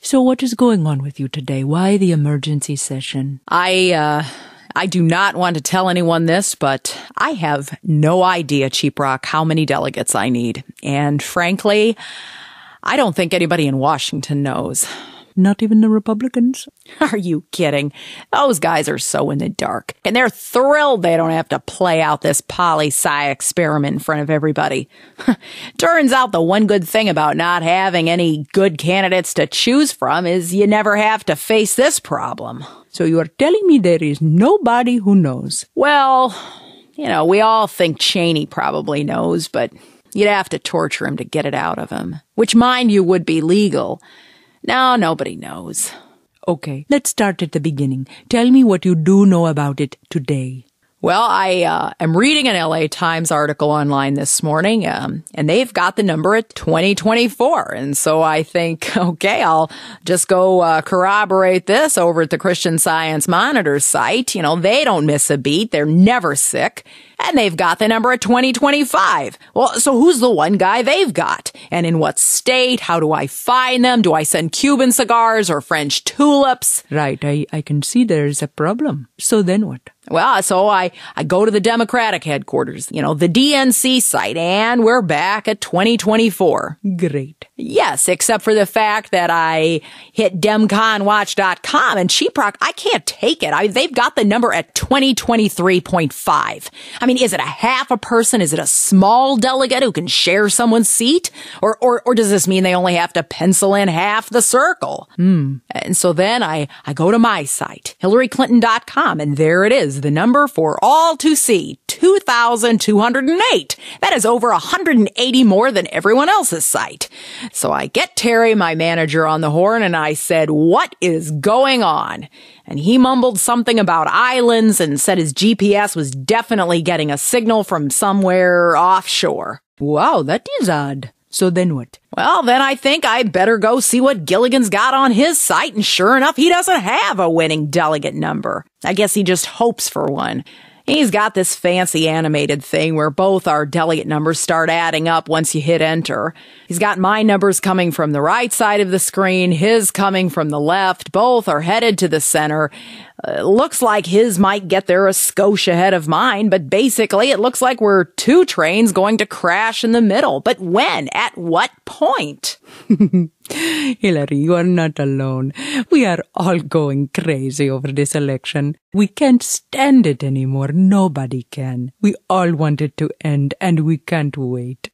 So what is going on with you today? Why the emergency session? I do not want to tell anyone this, but I have no idea, Cheeprak, how many delegates I need. And frankly, I don't think anybody in Washington knows. Not even the Republicans? Are you kidding? Those guys are so in the dark. And they're thrilled they don't have to play out this poli-sci experiment in front of everybody. Turns out the one good thing about not having any good candidates to choose from is you never have to face this problem. So you are telling me there is nobody who knows? Well, we all think Cheney probably knows, but you'd have to torture him to get it out of him. Which, mind you, would be legal. No, nobody knows. Okay, let's start at the beginning. Tell me what you do know about it today. Well, I am reading an LA Times article online this morning, and they've got the number at 2024. And so I think, okay, I'll just go corroborate this over at the Christian Science Monitor site. They don't miss a beat. They're never sick. And they've got the number at 2025. Well, so who's the one guy they've got? And in what state? How do I find them? Do I send Cuban cigars or French tulips? Right, I can see there's a problem. So then what? Well, so I go to the Democratic headquarters, the DNC site, and we're back at 2024. Great. Yes, except for the fact that I hit demconwatch.com, and Cheeprak, I can't take it. They've got the number at 2023.5. I mean, is it a half a person? Is it a small delegate who can share someone's seat? Or does this mean they only have to pencil in half the circle? And so then I go to my site, HillaryClinton.com, and there it is, the number for all to see, 2,208. That is over 180 more than everyone else's site. So I get Terry, my manager, on the horn, and I said, what is going on? And he mumbled something about islands and said his GPS was definitely getting a signal from somewhere offshore. Wow, that is odd. So then what? Well, then I think I better go see what Gilligan's got on his site, and sure enough, he doesn't have a winning delegate number. I guess he just hopes for one. He's got this fancy animated thing where both our delegate numbers start adding up once you hit enter. He's got my numbers coming from the right side of the screen, his coming from the left. Both are headed to the center. Looks like his might get there a skosh ahead of mine, but basically it looks like we're two trains going to crash in the middle. But when? At what point? Hillary, you are not alone. We are all going crazy over this election. We can't stand it anymore. Nobody can. We all want it to end, and we can't wait.